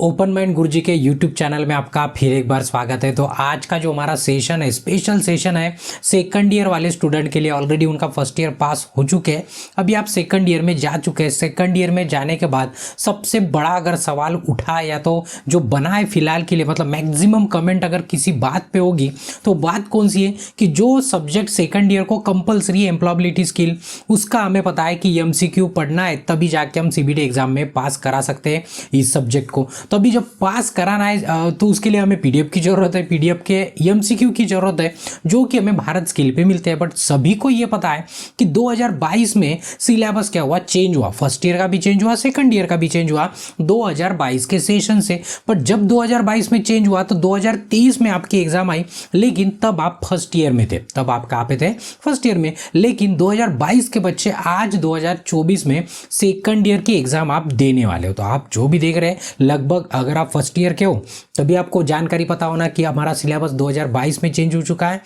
Open mind गुरुजी के YouTube channel में आपका फिर एक बार स्वागत है। तो आज का जो हमारा सेशन है, स्पेशल सेशन है सेकंड ईयर वाले स्टूडेंट के लिए। ऑलरेडी उनका फर्स्ट ईयर पास हो चुके हैं, अभी आप सेकंड ईयर में जा चुके हैं। सेकंड ईयर में जाने के बाद सबसे बड़ा अगर सवाल उठा या तो जो बना है फिलहाल के लिए, मतलब मैक्सिमम कमेंट अगर किसी बात पे होगी तो बात कौन सी है कि जो सब्जेक्ट सेकंड ईयर को कंपलसरी है एम्प्लॉयबिलिटी स्किल, उसका हमें पता है कि एमसीक्यू पढ़ना है, तभी जाके हम सीबीटी एग्जाम में पास करा सकते हैं इस सब्जेक्ट को। तो अभी जब पास कराना है तो उसके लिए हमें पीडीएफ की जरूरत है, पीडीएफ के एमसीक्यू की जरूरत है, जो कि हमें भारत स्किल पे मिलते हैं। बट सभी को ये पता है कि 2022 में सिलेबस क्या हुआ, चेंज हुआ। फर्स्ट ईयर का भी चेंज हुआ, सेकंड ईयर का भी चेंज हुआ 2022 के सेशन से। बट जब 2022 में चेंज हुआ तो 2023 में आपकी एग्जाम आई, लेकिन तब आप फर्स्ट ईयर में थे। तब आप कहाँ पे थे? फर्स्ट ईयर में। लेकिन 2022 के बच्चे आज 2024 में सेकंड ईयर की एग्जाम आप देने वाले हो। तो आप जो भी देख रहे हैं, लगभग अगर आप फर्स्ट ईयर के हो तभी आपको जानकारी पता होना कि हमारा सिलेबस 2022 में चेंज हो चुका है।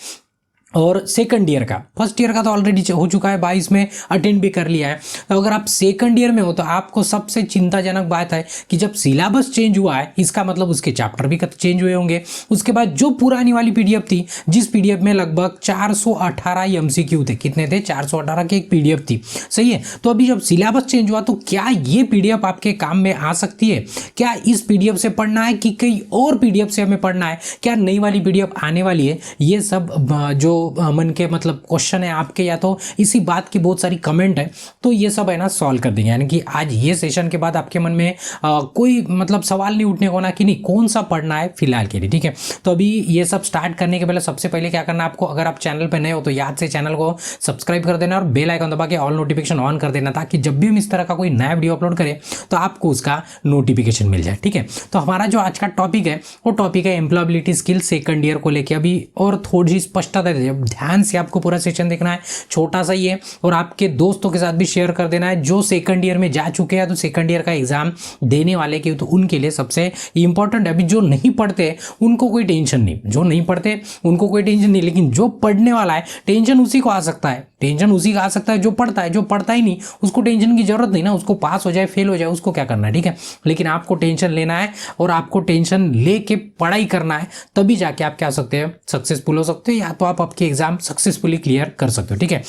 और सेकंड ईयर का, फर्स्ट ईयर का तो ऑलरेडी हो चुका है, 22 में अटेंड भी कर लिया है। तो अगर आप सेकंड ईयर में हो तो आपको सबसे चिंताजनक बात है कि जब सिलेबस चेंज हुआ है, इसका मतलब उसके चैप्टर भी चेंज हुए होंगे। उसके बाद जो पुरानी वाली पीडीएफ थी, जिस पीडीएफ में लगभग 418 एमसीक्यू थे, कितने थे? 418 की एक पीडीएफ थी, सही है। तो अभी जब सिलेबस चेंज हुआ तो क्या ये पीडीएफ आपके काम में आ सकती है? क्या इस पीडीएफ से पढ़ना है कि कई और पीडीएफ से हमें पढ़ना है? क्या नई वाली पीडीएफ आने वाली है? ये सब जो मन के मतलब क्वेश्चन है आपके, या तो इसी बात की बहुत सारी कमेंट है, तो ये सब है ना सॉल्व कर देंगे। यानी कि आज ये सेशन के बाद आपके मन में कोई मतलब सवाल नहीं उठने को ना कि नहीं कौन सा पढ़ना है फिलहाल के लिए, ठीक है। तो अभी ये सब स्टार्ट करने के पहले सबसे पहले क्या करना है आपको, अगर आप चैनल पर नए हो तो याद से चैनल को सब्सक्राइब कर देना और बेल आइकन दबा के ऑल नोटिफिकेशन ऑन कर देना, ताकि जब भी हम इस तरह का कोई नया वीडियो अपलोड करें तो आपको उसका नोटिफिकेशन मिल जाए, ठीक है। तो हमारा जो आज का टॉपिक है वो टॉपिक है एम्प्लॉयबिलिटी स्किल सेकंड ईयर को लेकर। अभी और थोड़ी सी स्पष्टता दे, ध्यान से आपको पूरा सेशन देखना है, छोटा सा ही है, और आपके दोस्तों के साथ भी शेयर कर देना है जो सेकंड ईयर में जा चुके हैं, तो सेकंड ईयर का एग्जाम देने वाले के, तो उनके लिए सबसे इंपॉर्टेंट है। अभी जो नहीं पढ़ते उनको कोई टेंशन नहीं, जो नहीं पढ़ते उनको कोई टेंशन नहीं, लेकिन जो पढ़ने वाला है टेंशन उसी को आ सकता है। टेंशन उसी का आ सकता है जो पढ़ता है। जो पढ़ता ही नहीं उसको टेंशन की जरूरत नहीं ना, उसको पास हो जाए फेल हो जाए उसको क्या करना है, ठीक है। लेकिन आपको टेंशन लेना है और आपको टेंशन लेके पढ़ाई करना है, तभी जाके आप क्या सकते हैं, सक्सेसफुल हो सकते हो, या तो आप आपकी एग्जाम सक्सेसफुली क्लियर कर सकते हो, ठीक है।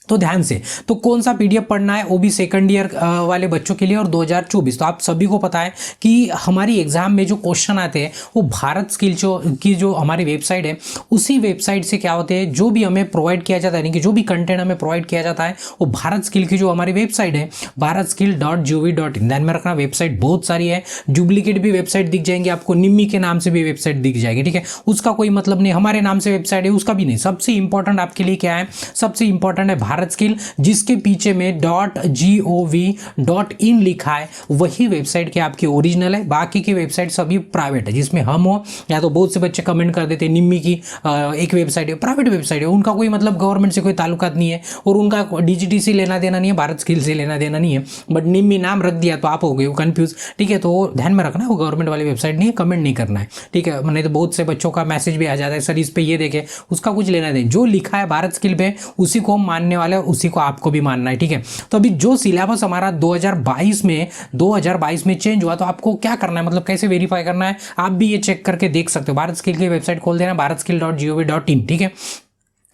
तो ध्यान से, तो कौन सा पीडीएफ पढ़ना है, वो भी सेकंड ईयर वाले बच्चों के लिए और 2024। तो आप सभी को पता है कि हमारी एग्जाम में जो क्वेश्चन आते हैं वो भारत स्किल की जो हमारी वेबसाइट है, उसी वेबसाइट से क्या होते हैं, जो भी हमें प्रोवाइड किया जाता है, यानी कि जो भी कंटेंट हमें प्रोवाइड किया जाता है वो भारत स्किल की जो हमारी वेबसाइट है bharatskill.gov.in। ध्यान में रखना, वेबसाइट बहुत सारी है, डुप्लीकेट भी वेबसाइट दिख जाएंगे आपको, निम्मी के नाम से भी वेबसाइट दिख जाएगी, ठीक है। उसका कोई मतलब नहीं, हमारे नाम से वेबसाइट है उसका भी नहीं। सबसे इंपॉर्टेंट आपके लिए क्या है? सबसे इंपॉर्टेंट है भारत स्किल, जिसके पीछे में .gov.in लिखा है, वही वेबसाइट के आपकी ओरिजिनल है। बाकी की वेबसाइट सभी प्राइवेट है, जिसमें हम हो या तो बहुत से बच्चे कमेंट कर देते हैं निम्मी की एक वेबसाइट है, प्राइवेट वेबसाइट है, उनका कोई मतलब गवर्नमेंट से कोई ताल्लुकात नहीं है और उनका डीजीटी से लेना देना नहीं है, भारत स्किल से लेना देना नहीं है। बट निम्मी नाम रख दिया तो आप हो गए कंफ्यूज, ठीक है। तो ध्यान में रखना, वो गवर्नमेंट वाली वेबसाइट नहीं है, कमेंट नहीं करना है, ठीक है। नहीं तो बहुत से बच्चों का मैसेज भी आ जाता है, सर इस पे ये देखे, उसका कुछ लेना दें। जो लिखा है भारत स्किल पे उसी को हम मानने वाले और उसी को आपको भी मानना है, ठीक है। तो अभी जो सिलेबस हमारा 2022 में चेंज हुआ, तो आपको क्या करना है, मतलब कैसे वेरीफाई करना है, आप भी ये चेक करके देख सकते हो। भारत स्किल की वेबसाइट खोल देना, bharatskill.gov.in, ठीक है।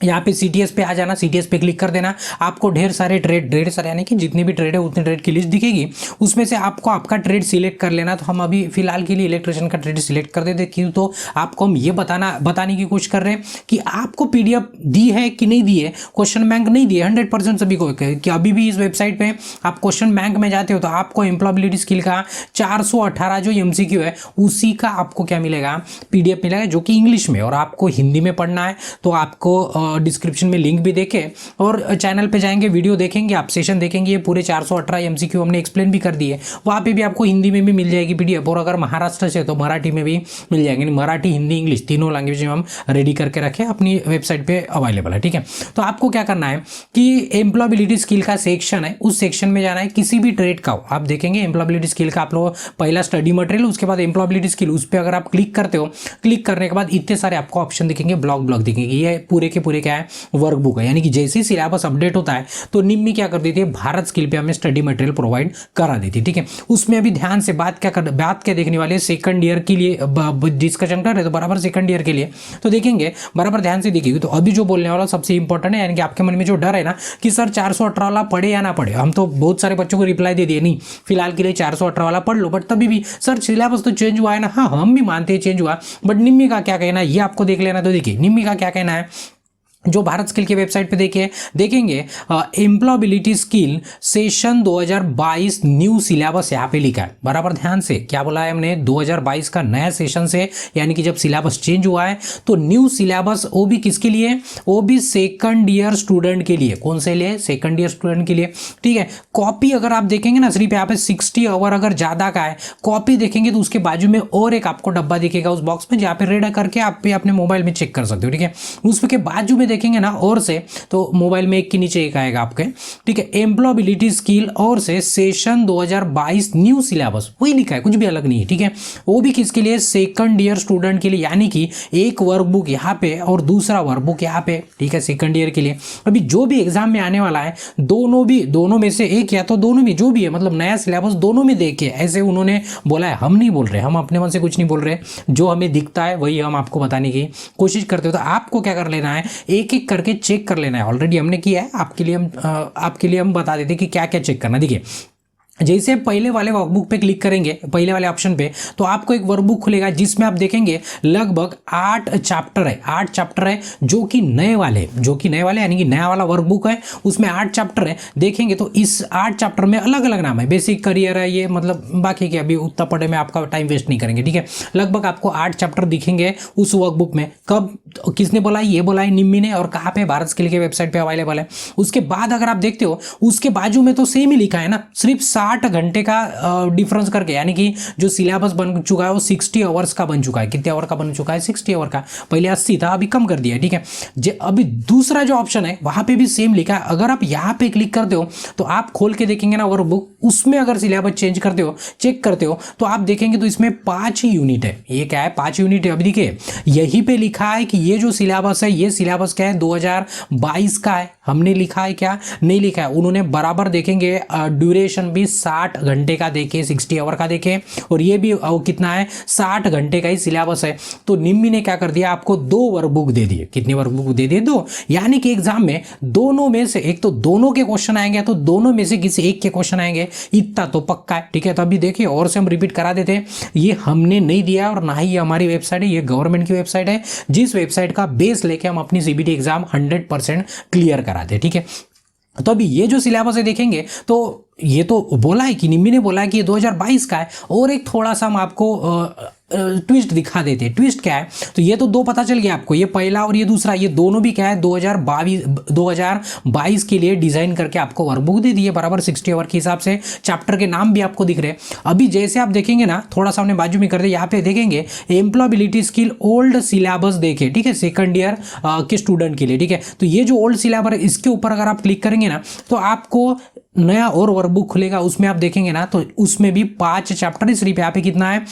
यहाँ पे सीटीएस पे आ जाना, सीटीएस पे क्लिक कर देना, आपको ढेर सारे यानी कि जितने भी ट्रेड है उतने ट्रेड की लिस्ट दिखेगी, उसमें से आपको आपका ट्रेड सिलेक्ट कर लेना। तो हम अभी फिलहाल के लिए इलेक्ट्रिशियन का ट्रेड सिलेक्ट कर देते, क्यों तो आपको हम ये बताने की कोशिश कर रहे हैं कि आपको पीडीएफ दी है कि नहीं दी है, क्वेश्चन बैंक नहीं दिए 100% सभी को, कि अभी भी इस वेबसाइट पे आप क्वेश्चन बैंक में जाते हो तो आपको एम्प्लॉयबिलिटी स्किल का 418 जो एमसीक्यू है उसी का आपको क्या मिलेगा, पीडीएफ मिलेगा, जो कि इंग्लिश में, और आपको हिंदी में पढ़ना है तो आपको डिस्क्रिप्शन में लिंक भी देखे और चैनल पे जाएंगे, वीडियो देखेंगे, आप सेशन देखेंगे, ये पूरे 418 एमसीक्यू हमने एक्सप्लेन भी कर दिए, वहाँ पे भी आपको हिंदी में भी मिल जाएगी पीडीएफ, और अगर महाराष्ट्र से तो मराठी में भी मिल जाएंगे। मराठी, हिंदी, इंग्लिश तीनों लैंग्वेज में हम रेडी करके रखे, अपनी वेबसाइट पे अवेलेबल है, ठीक है। तो आपको क्या करना है कि एम्प्लॉयबिलिटी स्किल का सेक्शन है, उस सेक्शन में जाना है, किसी भी ट्रेड का आप देखेंगे एम्प्लॉयबिलिटी स्किल का, आप लोग पहला स्टडी मटेरियल, उसके बाद एम्प्लॉयबिलिटी स्किल, उस पर अगर आप क्लिक करते हो, क्लिक करने के बाद इतने सारे आपको ऑप्शन दिखेंगे, ब्लॉक दिखेंगे, ये पूरे के पूरे पूरे क्या है वर्कबुक है, यानी कि जैसे ही सिलेबस अपडेट होता है तो निम्मी क्या कर देती है, भारत स्किल पे हमें स्टडी मटेरियल प्रोवाइड करा देती है। ठीक है, उसमें अभी ध्यान से बात क्या देखने वाले, सेकंड ईयर के लिए डिस्कशन कर रहे तो बराबर सेकंड ईयर के लिए तो देखेंगे, बराबर ध्यान से देखिएगा। तो अभी जो बोलने वाला सबसे इंपॉर्टेंट है, यानी कि आपके मन में जो डर है ना कि सर 418 वाला पढ़े या ना पढ़े, हम तो बहुत सारे बच्चों को रिप्लाई दे दिए नहीं फिलहाल के लिए 418 वाला पढ़ लो, बट तभी भी सर सिलेबस तो चेंज हुआ है ना। हाँ, हम भी मानते हैं चेंज हुआ, बट निम्मी का क्या कहना है ये आपको देख लेना। तो देखिए निम्मी का क्या कहना है, जो भारत स्किल की वेबसाइट पे देखेंगे employability skill session 2022 new syllabus यहाँ पे लिखा है। बराबर ध्यान से क्या बोला है हमने, 2022 का नया सेशन से, यानी कि जब सिलेबस चेंज हुआ है तो न्यू सिलेबस, वो भी किसके लिए, वो भी सेकंड ईयर स्टूडेंट के लिए। कौन से लिए, सेकंड ईयर स्टूडेंट के लिए। ठीक है, कॉपी अगर आप देखेंगे ना, सिर्फ यहाँ पे 60 आवर अगर ज्यादा का है कॉपी देखेंगे तो उसके बाजू में और एक आपको डब्बा दिखेगा उस बॉक्स में, जहाँ पे रेड करके आप भी अपने मोबाइल में चेक कर सकते हो। ठीक है, उसके बाजू में देखेंगे ना और से, तो मोबाइल में एक के नीचे एक आएगा आपके। ठीक है, एम्प्लॉयबिलिटी स्किल और से सेशन 2022 न्यू सिलेबस, वही लिखा है, कुछ भी अलग नहीं है। ठीक है, वो भी किसके लिए, सेकंड ईयर स्टूडेंट के लिए, यानी कि एक वर्कबुक यहाँ पे और दूसरा वर्कबुक यहाँ पे। ठीक है, सेकंड ईयर के लिए। अभी जो भी एग्जाम में आने वाला है दोनों में से एक या तो दोनों में, जो भी है मतलब नया सिलेबस दोनों में देखे, ऐसे उन्होंने बोला है। हम नहीं बोल रहे, हम अपने मन से कुछ नहीं बोल रहे, जो हमें दिखता है वही हम आपको बताने की कोशिश करते हो। तो आपको क्या कर लेना है, एक एक करके चेक कर लेना है। ऑलरेडी हमने किया है, आपके लिए हम बता देते कि क्या क्या चेक करना। देखिए जैसे पहले वाले वर्कबुक पे क्लिक करेंगे, पहले वाले ऑप्शन पे, तो आपको एक वर्कबुक खुलेगा जिसमें आप देखेंगे लगभग 8 चैप्टर है। 8 चैप्टर है जो कि नए वाले यानी कि नया वाला वर्कबुक है, उसमें 8 चैप्टर है। देखेंगे तो इस 8 चैप्टर में अलग अलग नाम है, बेसिक करियर है ये, मतलब बाकी के अभी उतना पढ़े में आपका टाइम वेस्ट नहीं करेंगे। ठीक है, लगभग आपको 8 चैप्टर दिखेंगे उस वर्कबुक में। कब, किसने बोला, ये बोला है निम्मी ने, और कहाँ पे, भारत स्किल के वेबसाइट पे अवेलेबल है। उसके बाद अगर आप देखते हो उसके बाजू में तो सेम ही लिखा है ना, सिर्फ 60 घंटे का डिफरेंस करके, यानी कि जो सिलेबस बन चुका है वो 60 आवर्स का बन चुका है। कितने आवर का बन चुका है, 60 आवर का। पहले 80 था, अभी कम कर दिया है। ठीक है, अभी दूसरा जो ऑप्शन है वहां पे भी सेम लिखा है। अगर आप यहाँ पे क्लिक करते हो तो आप खोल के देखेंगे ना वर्कबुक, उसमें अगर सिलेबस चेंज करते हो, चेक करते हो, तो आप देखेंगे तो इसमें 5 यूनिट है। ये क्या है, 5 यूनिट है। अभी देखिए यहीं पे लिखा है कि ये जो सिलेबस है, ये सिलेबस क्या है, 2022 का है। हमने लिखा है क्या, नहीं लिखा है। उन्होंने बराबर देखेंगे ड्यूरेशन भी 60 घंटे का देखे, 60 आवर का देखे, और ये भी कितना है, 60 घंटे का ही सिलेबस है। तो निम्मी ने क्या कर दिया, आपको 2 वर्कबुक दे दिए। कितनी वर्कबुक दे दिए, 2। यानी कि एग्जाम में दोनों में से एक तो दोनों के क्वेश्चन आएंगे, तो दोनों में से किसी एक के क्वेश्चन आएंगे, इतना तो पक्का है। ठीक है, तो अभी देखिए और से हम रिपीट करा देते हैं, ये हमने नहीं दिया और ना ही ये हमारी वेबसाइट है, ये गवर्नमेंट की वेबसाइट है, जिस वेबसाइट का बेस लेके हम अपनी सीबीटी एग्जाम 100% क्लियर कराते हैं। ठीक है, तो अभी ये जो सिलेबस है देखेंगे तो ये तो बोला है कि निम्मी ने बोला है कि ये 2022 का है, और एक थोड़ा सा हम आपको ट्विस्ट दिखा देते हैं। ट्विस्ट क्या है, तो ये तो 2 पता चल गया आपको, ये पहला और ये दूसरा, ये दोनों भी क्या है 2022 के लिए डिजाइन करके आपको वर्कबुक दे दी है, बराबर 60 आवर के हिसाब से। चैप्टर के नाम भी आपको दिख रहे हैं। अभी जैसे आप देखेंगे ना, थोड़ा सा हमने बाजू में कर दे, यहाँ पे देखेंगे एम्प्लॉयबिलिटी स्किल ओल्ड सिलेबस देखे। ठीक है, सेकंड ईयर के स्टूडेंट के लिए। ठीक है, तो ये जो ओल्ड सिलेबस है, इसके ऊपर अगर आप क्लिक करेंगे ना तो आपको नया और वर्कबुक खुलेगा। उसमें आप देखेंगे ना तो उसमें भी 5 चैप्टर है। सिर्फ यहाँ पे कितना है,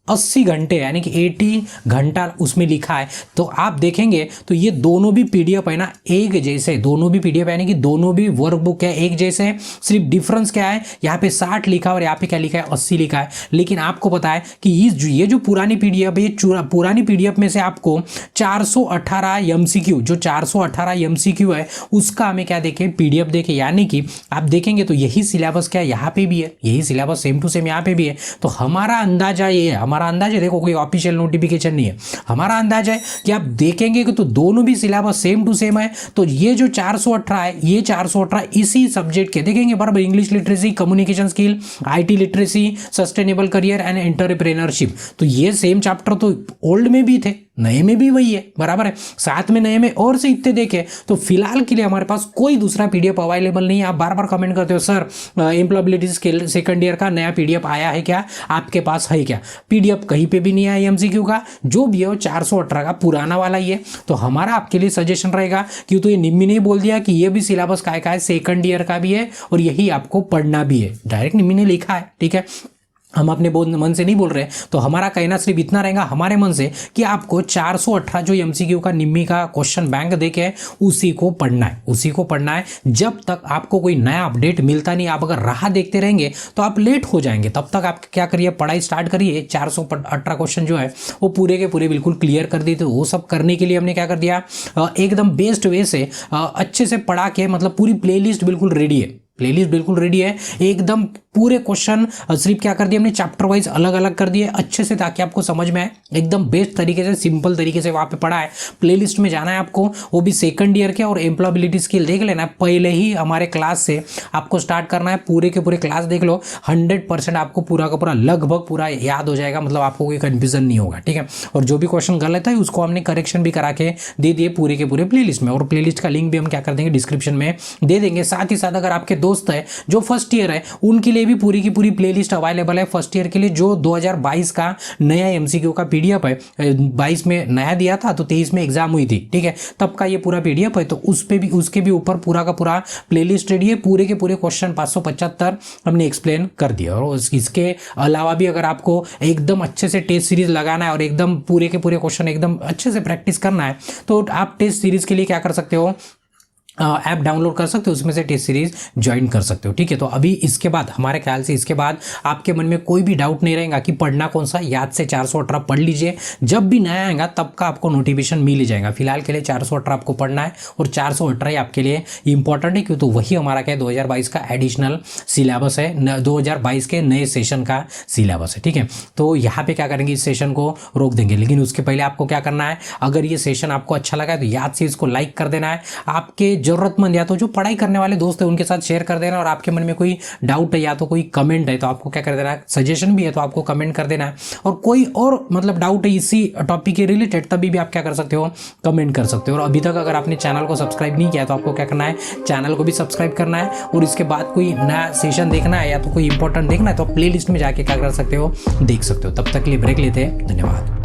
80 घंटे, यानी कि 80 घंटा उसमें लिखा है। तो आप देखेंगे तो ये दोनों भी पीडीएफ है ना एक जैसे, दोनों भी पीडीएफ यानी कि दोनों भी वर्कबुक है एक जैसे। सिर्फ डिफरेंस क्या है, यहाँ पे 60 लिखा है और यहाँ पे क्या लिखा है, 80 लिखा है। लेकिन आपको पता है कि ये जो पुरानी पीडीएफ है, ये पुरानी पीडीएफ में से आपको 418 एमसीक्यू, जो 418 एमसीक्यू है उसका हमें क्या देखे, पीडीएफ देखे। यानी कि आप देखेंगे तो यही सिलेबस क्या है, यहाँ पे भी है, यही सिलेबस सेम टू सेम यहाँ पे भी है। तो हमारा अंदाजा ये है, हमारा अंदाजा है, देखो कोई ऑफिशियल नोटिफिकेशन नहीं है, हमारा अंदाजा है कि आप देखेंगे कि तो दोनों भी सिलेबस सेम टू सेम है। तो ये जो 418 है, ये 418 इसी सब्जेक्ट के देखेंगे बराबर, English literacy, communication skill, IT literacy, sustainable career and entrepreneurship. तो ये सेम चैप्टर तो ओल्ड में भी थे, नए में भी वही है, बराबर है। साथ में नए में और से इतने देखे। तो फिलहाल के लिए हमारे पास कोई दूसरा पीडीएफ अवेलेबल नहीं है। आप बार बार कमेंट करते हो sir employability skill second year का नया पीडीएफ आया है क्या, आपके पास है क्या? पीडीएफ कहीं पे भी नहीं आया एमसीक्यू का, जो भी है वो 418 का पुराना वाला ही है। तो हमारा आपके लिए सजेशन रहेगा कि तो ये निम्मी ने बोल दिया कि ये भी सिलेबस का है, सेकंड ईयर का भी है और यही आपको पढ़ना भी है, डायरेक्ट निम्मी ने लिखा है। ठीक है, हम अपने मन से नहीं बोल रहे, तो हमारा कहना सिर्फ इतना रहेगा हमारे मन से कि आपको 418 जो एमसीक्यू का निम्मी का क्वेश्चन बैंक देके उसी को पढ़ना है, उसी को पढ़ना है। जब तक आपको कोई नया अपडेट मिलता नहीं, आप अगर राह देखते रहेंगे तो आप लेट हो जाएंगे। तब तक आप क्या करिए, पढ़ाई स्टार्ट करिए। 418 क्वेश्चन जो है वो पूरे के पूरे बिल्कुल क्लियर कर दिए। तो वो सब करने के लिए हमने क्या कर दिया, एकदम बेस्ट वे से अच्छे से पढ़ा के, मतलब पूरी प्लेलिस्ट बिल्कुल रेडी है, प्लेलिस्ट बिल्कुल रेडी है एकदम। पूरे क्वेश्चन सिर्फ क्या कर दिए हमने, चैप्टर वाइज अलग अलग कर दिए अच्छे से, ताकि आपको समझ में आए एकदम बेस्ट तरीके से, सिंपल तरीके से वहाँ पे पढ़ा है। प्लेलिस्ट में जाना है आपको, वो भी सेकंड ईयर के, और एम्प्लॉयबिलिटी स्किल देख लेना है पहले ही हमारे क्लास से आपको स्टार्ट करना है। पूरे के पूरे क्लास देख लो, 100% आपको पूरा का पूरा लगभग पूरा याद हो जाएगा, मतलब आपको कोई कन्फ्यूजन नहीं होगा, ठीक है। और जो भी क्वेश्चन गलत है उसको हमने करेक्शन भी करा के दे दिए पूरे के पूरे प्लेलिस्ट में, और प्लेलिस्ट का लिंक भी हम क्या कर देंगे, डिस्क्रिप्शन में दे देंगे। साथ ही साथ अगर आपके दोस्त है जो फर्स्ट ईयर है, उनके लिए भी पूरी की पूरी प्लेलिस्ट अवेलेबल है फर्स्ट ईयर के लिए। जो 2022 का नया एमसीक्यू का पीडीएफ है, 22 में नया दिया था तो 23 में एग्जाम हुई थी, ठीक है, तब का ये पूरा पीडीएफ है। तो उस पे भी, उसके भी ऊपर पूरा का पूरा प्लेलिस्ट रेडी है। पूरे के पूरे क्वेश्चन 575 हमने एक्सप्लेन कर दिया। और इसके अलावा भी अगर आपको एकदम अच्छे से टेस्ट सीरीज लगाना है और एकदम पूरे के पूरे क्वेश्चन एकदम अच्छे से प्रैक्टिस करना है, तो आप टेस्ट सीरीज के लिए क्या कर सकते हो, ऐप डाउनलोड कर सकते हो, उसमें से टेस्ट सीरीज ज्वाइन कर सकते हो, ठीक है। तो अभी इसके बाद हमारे ख्याल से इसके बाद आपके मन में कोई भी डाउट नहीं रहेगा कि पढ़ना कौन सा, याद से 418 पढ़ लीजिए। जब भी नया आएगा तब का आपको नोटिफिकेशन मिल ही जाएगा। फिलहाल के लिए 418 आपको पढ़ना है, और 418 ही आपके लिए इंपॉर्टेंट है, क्यों तो वही हमारा क्या है 2022 का एडिशनल सिलेबस है, 2022 के नए सेशन का सिलेबस है, ठीक है। तो यहाँ पे क्या करेंगे, इस सेशन को रोक देंगे, लेकिन उसके पहले आपको क्या करना है, अगर ये सेशन आपको अच्छा लगा है तो याद से इसको लाइक कर देना है। आपके जरूरतमंद या तो जो पढ़ाई करने वाले दोस्त है उनके साथ शेयर कर देना। और आपके मन में कोई डाउट है या तो कोई कमेंट है तो आपको क्या कर देना है, सजेशन भी है तो आपको कमेंट कर देना है। और कोई और मतलब डाउट है इसी टॉपिक के रिलेटेड, तभी भी आप क्या कर सकते हो, कमेंट कर सकते हो। और अभी तक अगर आपने चैनल को सब्सक्राइब नहीं किया तो आपको क्या करना है, चैनल को भी सब्सक्राइब करना है। और इसके बाद कोई नया सेशन देखना है या तो कोई इंपॉर्टेंट देखना है तो प्ले लिस्ट में जाके क्या कर सकते हो, देख सकते हो। तब तक के लिए ब्रेक लेते हैं, धन्यवाद।